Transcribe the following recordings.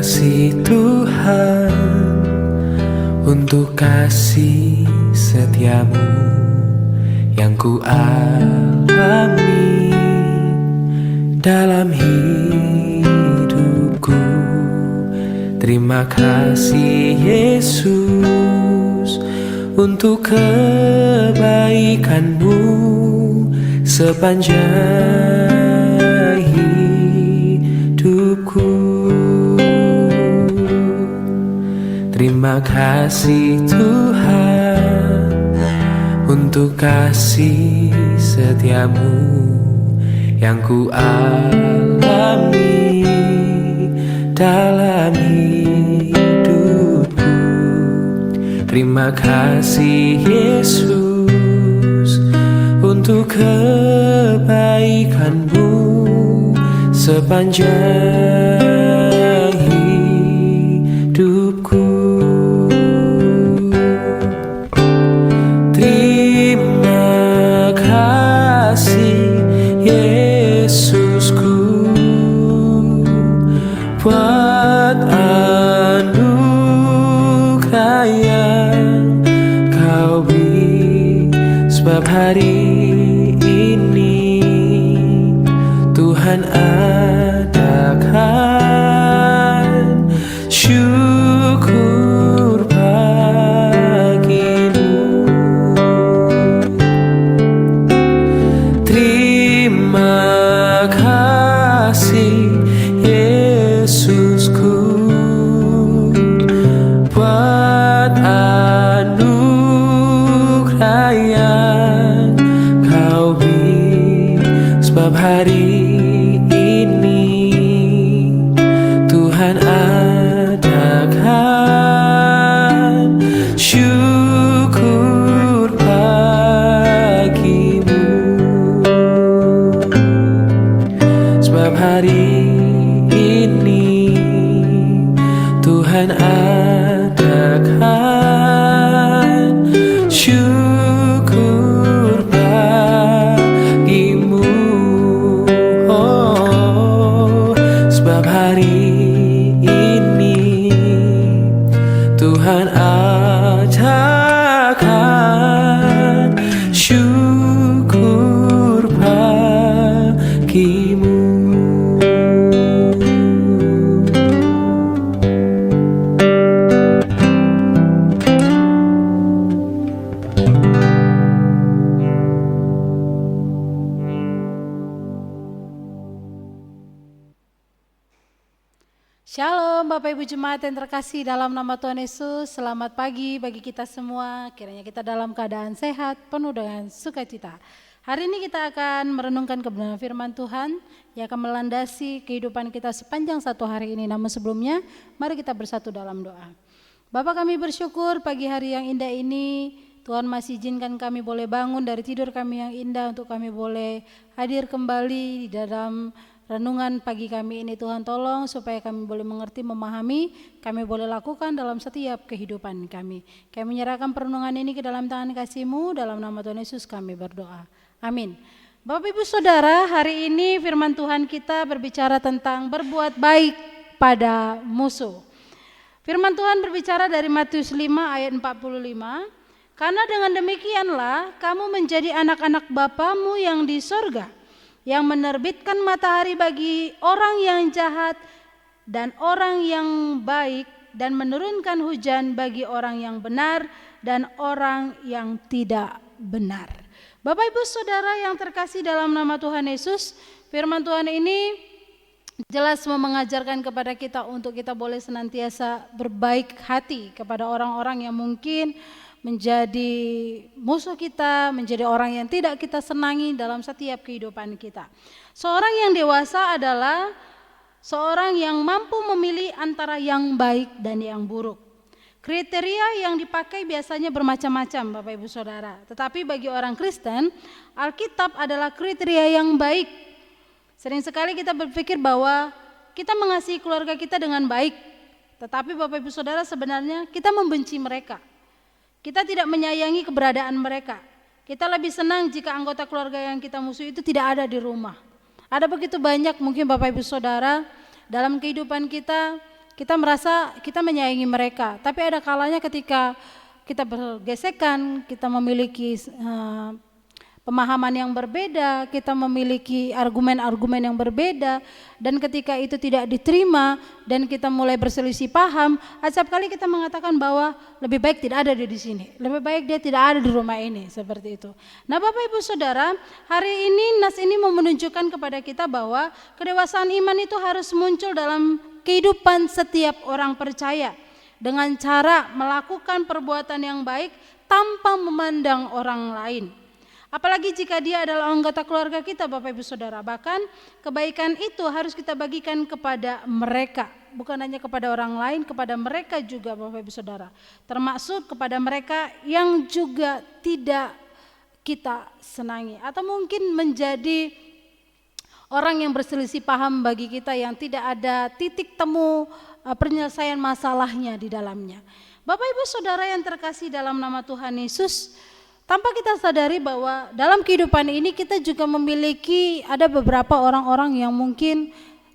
kasih Tuhan untuk kasih setiamu yang ku alami dalam hidupku. Terima kasih Yesus untuk kebaikanmu sepanjang hidupku. Terima kasih Tuhan untuk kasih setiamu yang ku alami dalam hidupku. Terima kasih Yesus untuk kebaikanmu sepanjang hidupku. Terima kasih Yesusku buat anugerah yang kau beri, sebab hari ini Tuhan adakan syukur bagimu. Terima kasih Yesusku buat anugerah yang kau beri, sebab hari ini Tuhan adakan syukur bagimu. Sebab hari ini Tuhan adakan syukur bagimu. Oh, sebab hari ini Tuhan adakan syukur bagimu. Shalom Bapak Ibu Jemaat yang terkasih dalam nama Tuhan Yesus. Selamat pagi bagi kita semua. Kiranya kita dalam keadaan sehat, penuh dengan sukacita. Hari ini kita akan merenungkan kebenaran firman Tuhan yang akan melandasi kehidupan kita sepanjang satu hari ini. Namun sebelumnya, mari kita bersatu dalam doa. Bapa, kami bersyukur pagi hari yang indah ini Tuhan masih izinkan kami boleh bangun dari tidur kami yang indah untuk kami boleh hadir kembali di dalam renungan pagi kami ini. Tuhan tolong supaya kami boleh mengerti, memahami, kami boleh lakukan dalam setiap kehidupan kami. Kami menyerahkan perenungan ini ke dalam tangan kasih-Mu, dalam nama Tuhan Yesus kami berdoa. Amin. Bapak Ibu Saudara, hari ini firman Tuhan kita berbicara tentang berbuat baik pada musuh. Firman Tuhan berbicara dari Matius 5 ayat 45. Karena dengan demikianlah kamu menjadi anak-anak Bapamu yang di sorga, yang menerbitkan matahari bagi orang yang jahat dan orang yang baik, dan menurunkan hujan bagi orang yang benar dan orang yang tidak benar. Bapak Ibu Saudara yang terkasih dalam nama Tuhan Yesus, firman Tuhan ini jelas mengajarkan kepada kita untuk kita boleh senantiasa berbaik hati kepada orang-orang yang mungkin menjadi musuh kita, menjadi orang yang tidak kita senangi dalam setiap kehidupan kita. Seorang yang dewasa adalah seorang yang mampu memilih antara yang baik dan yang buruk. Kriteria yang dipakai biasanya bermacam-macam Bapak Ibu Saudara. Tetapi bagi orang Kristen, Alkitab adalah kriteria yang baik. Sering sekali kita berpikir bahwa kita mengasihi keluarga kita dengan baik. Tetapi Bapak Ibu Saudara, sebenarnya kita membenci mereka. Kita tidak menyayangi keberadaan mereka. Kita lebih senang jika anggota keluarga yang kita musuhi itu tidak ada di rumah. Ada begitu banyak mungkin Bapak Ibu Saudara dalam kehidupan kita kita merasa kita menyayangi mereka, tapi ada kalanya ketika kita bergesekan, kita memiliki pemahaman yang berbeda, kita memiliki argumen-argumen yang berbeda, dan ketika itu tidak diterima dan kita mulai berselisih paham, acap kali kita mengatakan bahwa lebih baik tidak ada dia di sini, lebih baik dia tidak ada di rumah ini, seperti itu. Nah, Bapak Ibu Saudara, hari ini nas ini mau menunjukkan kepada kita bahwa kedewasaan iman itu harus muncul dalam kehidupan setiap orang percaya dengan cara melakukan perbuatan yang baik tanpa memandang orang lain. Apalagi jika dia adalah anggota keluarga kita, Bapak Ibu Saudara. Bahkan kebaikan itu harus kita bagikan kepada mereka, bukan hanya kepada orang lain, kepada mereka juga, Bapak Ibu Saudara. Termasuk kepada mereka yang juga tidak kita senangi, atau mungkin menjadi orang yang berselisih paham bagi kita, yang tidak ada titik temu penyelesaian masalahnya di dalamnya. Bapak Ibu Saudara yang terkasih dalam nama Tuhan Yesus, tanpa kita sadari bahwa dalam kehidupan ini kita juga memiliki ada beberapa orang-orang yang mungkin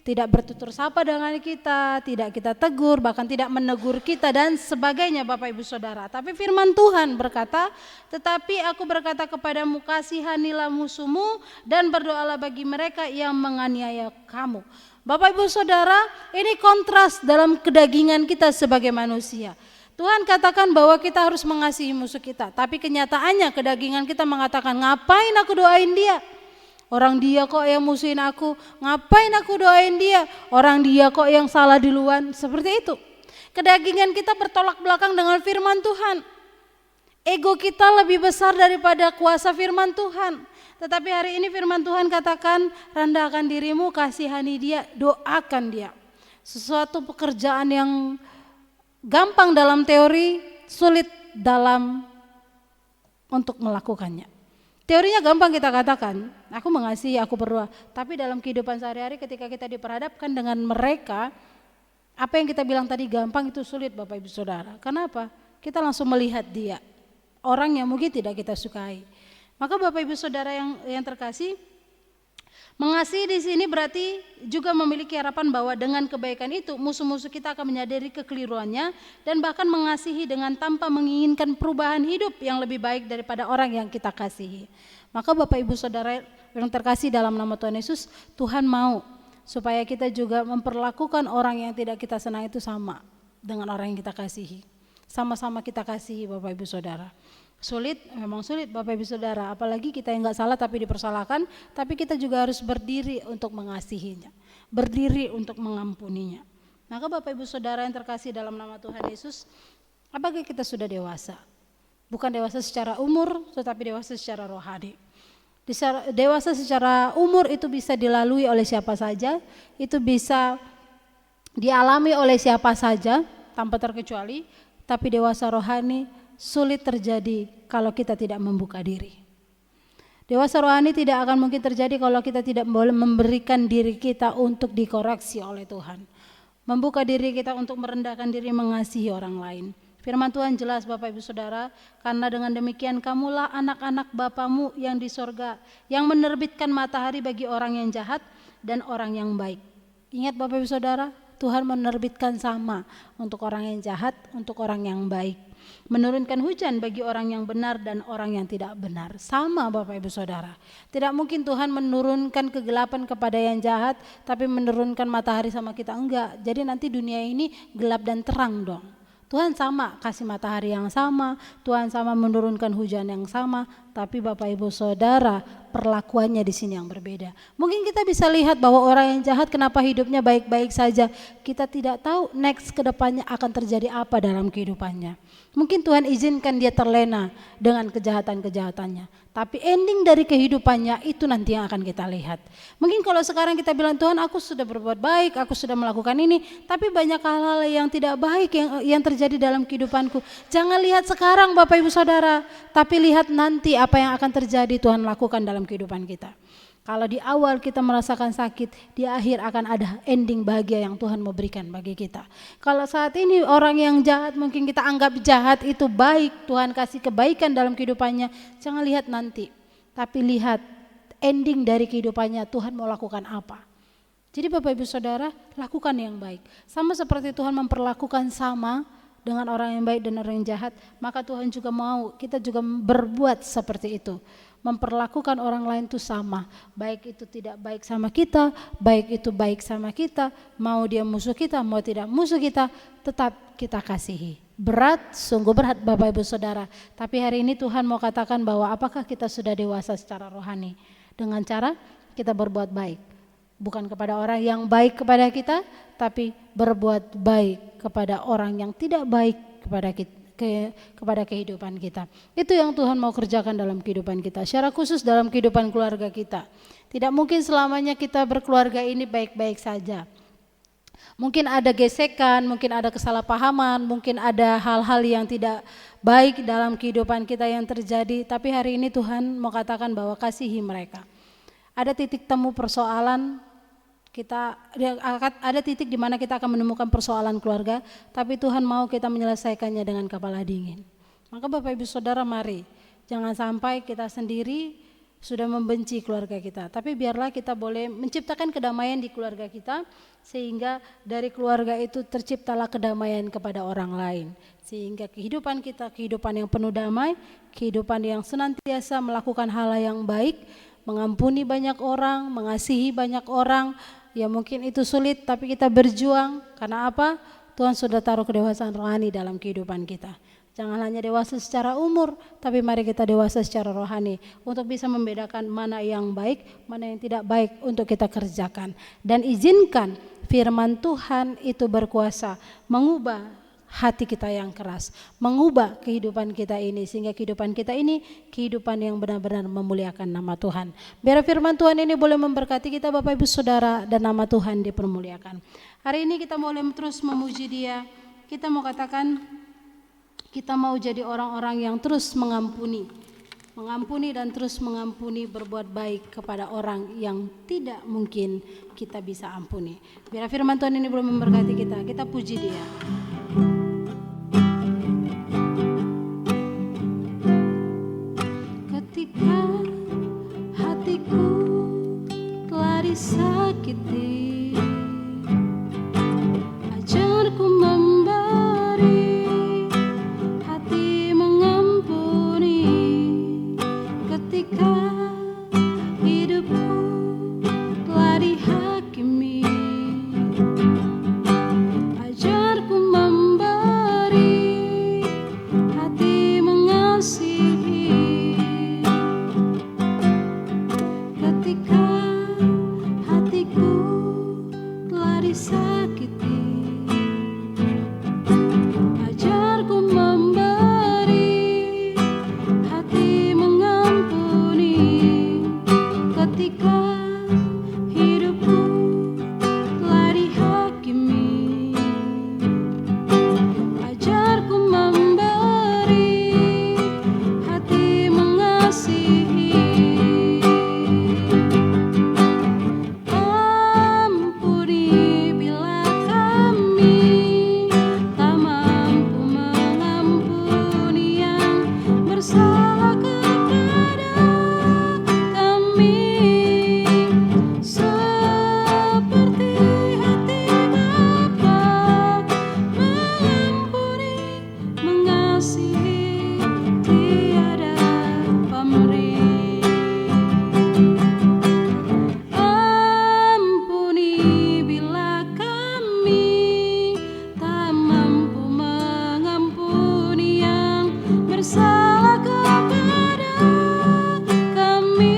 tidak bertutur sapa dengan kita, tidak kita tegur, bahkan tidak menegur kita dan sebagainya, Bapak Ibu Saudara. Tapi firman Tuhan berkata, tetapi aku berkata kepadamu, kasihanilah musuhmu dan berdoalah bagi mereka yang menganiaya kamu. Bapak Ibu Saudara, ini kontras dalam kedagingan kita sebagai manusia. Tuhan katakan bahwa kita harus mengasihi musuh kita, tapi kenyataannya kedagingan kita mengatakan, ngapain aku doain dia? Orang dia kok yang musuhin aku, ngapain aku doain dia? Orang dia kok yang salah duluan, seperti itu. Kedagingan kita bertolak belakang dengan firman Tuhan. Ego kita lebih besar daripada kuasa firman Tuhan. Tetapi hari ini firman Tuhan katakan, rendahkan dirimu, kasihani dia, doakan dia. Sesuatu pekerjaan yang gampang dalam teori, sulit dalam untuk melakukannya. Teorinya gampang kita katakan, aku mengasihi, aku berdoa. Tapi dalam kehidupan sehari-hari ketika kita diperhadapkan dengan mereka, apa yang kita bilang tadi gampang itu sulit, Bapak Ibu Saudara. Kenapa? Kita langsung melihat dia, orang yang mungkin tidak kita sukai. Maka Bapak Ibu Saudara yang terkasih, mengasihi di sini berarti juga memiliki harapan bahwa dengan kebaikan itu musuh-musuh kita akan menyadari kekeliruannya dan bahkan mengasihi dengan tanpa menginginkan perubahan hidup yang lebih baik daripada orang yang kita kasihi. Maka Bapak Ibu Saudara yang terkasih dalam nama Tuhan Yesus, Tuhan mau supaya kita juga memperlakukan orang yang tidak kita senang itu sama dengan orang yang kita kasihi. Sama-sama kita kasihi, Bapak Ibu Saudara. Sulit, memang sulit, Bapak Ibu Saudara, apalagi kita yang gak salah tapi dipersalahkan, tapi kita juga harus berdiri untuk mengasihinya, berdiri untuk mengampuninya. Maka Bapak Ibu Saudara yang terkasih dalam nama Tuhan Yesus, apakah kita sudah dewasa? Bukan dewasa secara umur, tetapi dewasa secara rohani. Dewasa secara umur itu bisa dilalui oleh siapa saja, itu bisa dialami oleh siapa saja tanpa terkecuali, tapi dewasa rohani sulit terjadi kalau kita tidak membuka diri. Dewasa rohani tidak akan mungkin terjadi kalau kita tidak boleh memberikan diri kita untuk dikoreksi oleh Tuhan. Membuka diri kita untuk merendahkan diri mengasihi orang lain. Firman Tuhan jelas Bapak Ibu Saudara, karena dengan demikian kamulah anak-anak Bapamu yang di sorga, yang menerbitkan matahari bagi orang yang jahat dan orang yang baik. Ingat Bapak Ibu Saudara, Tuhan menerbitkan sama untuk orang yang jahat, untuk orang yang baik. Menurunkan hujan bagi orang yang benar dan orang yang tidak benar. Sama Bapak Ibu Saudara. Tidak mungkin Tuhan menurunkan kegelapan kepada yang jahat, tapi menurunkan matahari sama kita, enggak. Jadi nanti dunia ini gelap dan terang dong. Tuhan sama kasih matahari yang sama, Tuhan sama menurunkan hujan yang sama, tapi Bapak Ibu Saudara perlakuannya di sini yang berbeda. Mungkin kita bisa lihat bahwa orang yang jahat kenapa hidupnya baik-baik saja. Kita tidak tahu next ke depannya akan terjadi apa dalam kehidupannya. Mungkin Tuhan izinkan dia terlena dengan kejahatan-kejahatannya. Tapi ending dari kehidupannya itu nanti yang akan kita lihat. Mungkin kalau sekarang kita bilang, Tuhan aku sudah berbuat baik, aku sudah melakukan ini. Tapi banyak hal-hal yang tidak baik yang terjadi dalam kehidupanku. Jangan lihat sekarang Bapak Ibu Saudara. Tapi lihat nanti apa yang akan terjadi Tuhan lakukan dalam kehidupan kita. Kalau di awal kita merasakan sakit, di akhir akan ada ending bahagia yang Tuhan mau berikan bagi kita. Kalau saat ini orang yang jahat mungkin kita anggap jahat itu baik, Tuhan kasih kebaikan dalam kehidupannya. Jangan lihat nanti, tapi lihat ending dari kehidupannya Tuhan mau lakukan apa. Jadi Bapak Ibu Saudara, lakukan yang baik. Sama seperti Tuhan memperlakukan sama dengan orang yang baik dan orang yang jahat, maka Tuhan juga mau kita juga berbuat seperti itu. Memperlakukan orang lain itu sama, baik itu tidak baik sama kita, baik itu baik sama kita, mau dia musuh kita, mau tidak musuh kita, tetap kita kasihi. Berat, sungguh berat Bapak Ibu Saudara, tapi hari ini Tuhan mau katakan bahwa apakah kita sudah dewasa secara rohani dengan cara kita berbuat baik, bukan kepada orang yang baik kepada kita, tapi berbuat baik kepada orang yang tidak baik kepada kita, kepada kehidupan kita. Itu yang Tuhan mau kerjakan dalam kehidupan kita, secara khusus dalam kehidupan keluarga kita. Tidak mungkin selamanya kita berkeluarga ini baik-baik saja. Mungkin ada gesekan, mungkin ada kesalahpahaman, mungkin ada hal-hal yang tidak baik dalam kehidupan kita yang terjadi, tapi hari ini Tuhan mau katakan bahwa kasihi mereka. Ada titik temu persoalan, ada titik di mana kita akan menemukan persoalan keluarga, tapi Tuhan mau kita menyelesaikannya dengan kepala dingin. Maka Bapak Ibu Saudara, mari jangan sampai kita sendiri sudah membenci keluarga kita, tapi biarlah kita boleh menciptakan kedamaian di keluarga kita, sehingga dari keluarga itu terciptalah kedamaian kepada orang lain, sehingga kehidupan kita kehidupan yang penuh damai, kehidupan yang senantiasa melakukan hal yang baik, mengampuni banyak orang, mengasihi banyak orang. Ya mungkin itu sulit, tapi kita berjuang. Karena apa? Tuhan sudah taruh kedewasaan rohani dalam kehidupan kita. Jangan hanya dewasa secara umur, tapi mari kita dewasa secara rohani untuk bisa membedakan mana yang baik, mana yang tidak baik untuk kita kerjakan. Dan izinkan firman Tuhan itu berkuasa mengubah hati kita yang keras, mengubah kehidupan kita ini, sehingga kehidupan kita ini kehidupan yang benar-benar memuliakan nama Tuhan. Biar firman Tuhan ini boleh memberkati kita Bapak Ibu Saudara, dan nama Tuhan dipermuliakan. Hari ini kita boleh terus memuji Dia. Kita mau katakan kita mau jadi orang-orang yang terus mengampuni dan terus mengampuni, berbuat baik kepada orang yang tidak mungkin kita bisa ampuni. Biar firman Tuhan ini boleh memberkati kita. Kita puji Dia. Ketika hatiku telah disakiti, ajarku memberi, hati mengampuni. Ketika hidupku telah dihakimi, ajarku memberi, hati mengasihi. Ketika hatiku telah disakiti, ajarku memberi, hati mengampuni. Ketika hidupku telah dihakimi, ajarku memberi, hati mengasihi. Ampuni bila kami tak mampu mengampuni yang bersalah kepada kami, seperti hati Bapa mengampuni, mengasihi, tiada pamrih. Ampuni bila kami tak mampu mengampuni yang bersalah kepada kami,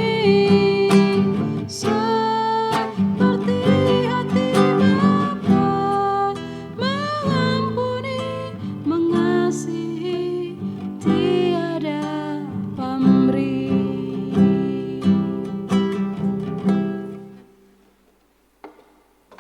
seperti hati Bapa mengampuni, mengasihi, tiada pamrih.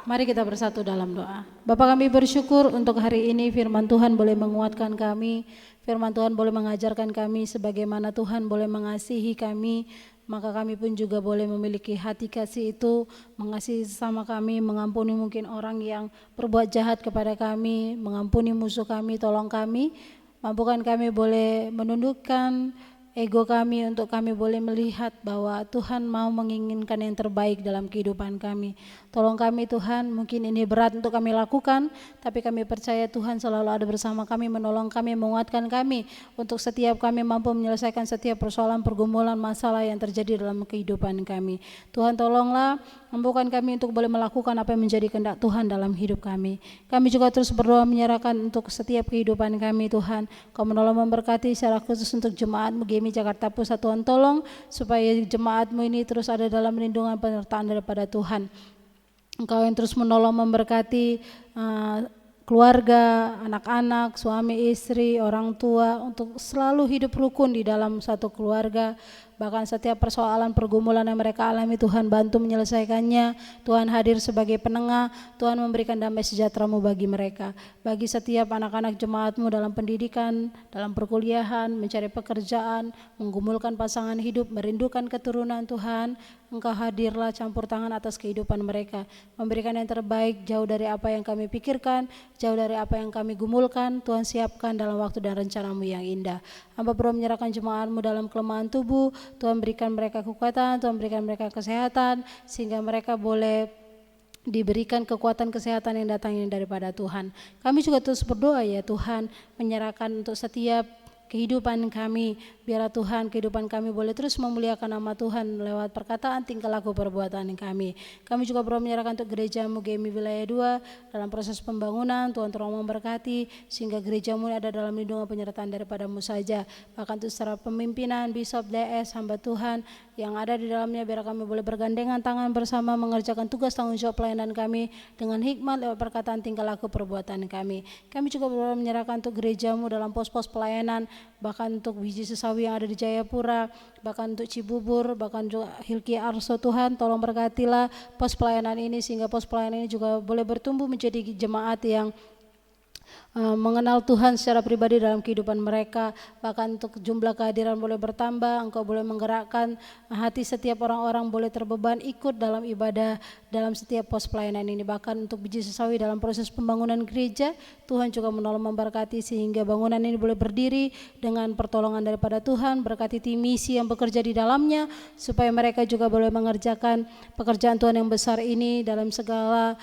Mari kita bersatu dalam doa. Bapa, kami bersyukur untuk hari ini firman Tuhan boleh menguatkan kami, firman Tuhan boleh mengajarkan kami sebagaimana Tuhan boleh mengasihi kami, maka kami pun juga boleh memiliki hati kasih itu, mengasihi sesama kami, mengampuni mungkin orang yang berbuat jahat kepada kami, mengampuni musuh kami, tolong kami, mampukan kami boleh menundukkan ego kami untuk kami boleh melihat bahwa Tuhan mau menginginkan yang terbaik dalam kehidupan kami. Tolong kami Tuhan, mungkin ini berat untuk kami lakukan, tapi kami percaya Tuhan selalu ada bersama kami, menolong kami, menguatkan kami untuk setiap kami mampu menyelesaikan setiap persoalan, pergumulan, masalah yang terjadi dalam kehidupan kami. Tuhan tolonglah, mampukan kami untuk boleh melakukan apa yang menjadi kehendak Tuhan dalam hidup kami. Kami juga terus berdoa menyerahkan untuk setiap kehidupan kami Tuhan. Kau menolong memberkati secara khusus untuk jemaat-Mu GMI Jakarta Pusat. Tuhan tolong supaya jemaat-Mu ini terus ada dalam lindungan penyertaan daripada Tuhan. Engkau yang terus menolong memberkati keluarga, anak-anak, suami, istri, orang tua untuk selalu hidup rukun di dalam satu keluarga. Bahkan setiap persoalan pergumulan yang mereka alami Tuhan bantu menyelesaikannya. Tuhan hadir sebagai penengah, Tuhan memberikan damai sejahtera-Mu bagi mereka. Bagi setiap anak-anak jemaat-Mu dalam pendidikan, dalam perkuliahan, mencari pekerjaan, menggumulkan pasangan hidup, merindukan keturunan Tuhan, Engkau hadirlah campur tangan atas kehidupan mereka, memberikan yang terbaik jauh dari apa yang kami pikirkan, jauh dari apa yang kami gumulkan. Tuhan siapkan dalam waktu dan rencana-Mu yang indah. Hamba berdoa menyerahkan jemaat-Mu dalam kelemahan tubuh, Tuhan berikan mereka kekuatan, Tuhan berikan mereka kesehatan, sehingga mereka boleh diberikan kekuatan kesehatan yang datangnya daripada Tuhan. Kami juga terus berdoa ya Tuhan, menyerahkan untuk setiap kehidupan kami, biarlah Tuhan kehidupan kami boleh terus memuliakan nama Tuhan lewat perkataan, tingkah laku, perbuatan kami. Kami juga berdoa menyerahkan untuk gereja-Mu GMI Wilayah 2 dalam proses pembangunan. Tuhan tolong memberkati sehingga gereja-Mu ada dalam lindungan penyertaan daripada-Mu saja. Bahkan untuk secara pemimpinan Bishop DS hamba Tuhan yang ada di dalamnya, biar kami boleh bergandengan tangan bersama mengerjakan tugas tanggung jawab pelayanan kami dengan hikmat lewat perkataan, tingkah laku, perbuatan kami. Kami juga berdoa menyerahkan untuk gereja-Mu dalam pos-pos pelayanan, bahkan untuk biji sesawi yang ada di Jayapura, bahkan untuk Cibubur, bahkan juga Hilki Arso. Tuhan tolong berkatilah pos pelayanan ini sehingga pos pelayanan ini juga boleh bertumbuh menjadi jemaat yang mengenal Tuhan secara pribadi dalam kehidupan mereka. Bahkan untuk jumlah kehadiran boleh bertambah, Engkau boleh menggerakkan hati setiap orang-orang boleh terbeban ikut dalam ibadah dalam setiap pos pelayanan ini. Bahkan untuk biji sesawi dalam proses pembangunan gereja, Tuhan juga menolong memberkati sehingga bangunan ini boleh berdiri dengan pertolongan daripada Tuhan. Berkati tim misi yang bekerja di dalamnya supaya mereka juga boleh mengerjakan pekerjaan Tuhan yang besar ini dalam segala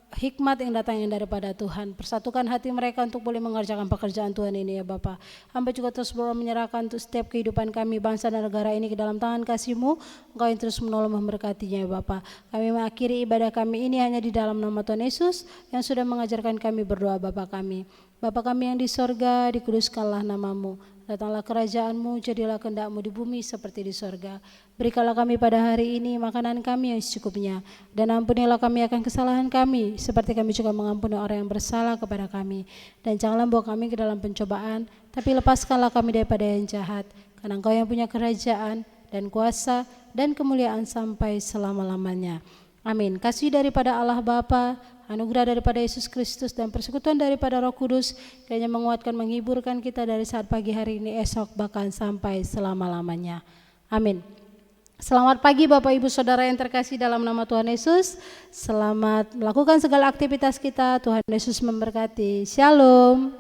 hikmat yang datangnya daripada Tuhan. Persatukan hati mereka untuk boleh mengerjakan pekerjaan Tuhan ini ya Bapa. Hamba juga terus berdoa menyerahkan untuk setiap kehidupan kami, bangsa dan negara ini ke dalam tangan kasih-Mu. Engkau yang terus menolong memberkatinya ya Bapa. Kami mengakhiri ibadah kami ini hanya di dalam nama Tuhan Yesus yang sudah mengajarkan kami berdoa. Bapa kami, Bapa kami yang di sorga, dikuduskanlah nama-Mu. Datanglah kerajaan-Mu, jadilah kehendak-Mu di bumi seperti di sorga. Berikanlah kami pada hari ini makanan kami yang secukupnya, dan ampunilah kami akan kesalahan kami, seperti kami juga mengampuni orang yang bersalah kepada kami. Dan janganlah bawa kami ke dalam pencobaan, tapi lepaskanlah kami daripada yang jahat, karena Engkau yang punya kerajaan dan kuasa dan kemuliaan sampai selama-lamanya. Amin. Kasih daripada Allah Bapa, anugerah daripada Yesus Kristus, dan persekutuan daripada Roh Kudus kiranya menguatkan, menghiburkan kita dari saat pagi hari ini, esok, bahkan sampai selama-lamanya. Amin. Selamat pagi Bapak Ibu Saudara yang terkasih dalam nama Tuhan Yesus. Selamat melakukan segala aktivitas kita. Tuhan Yesus memberkati. Shalom.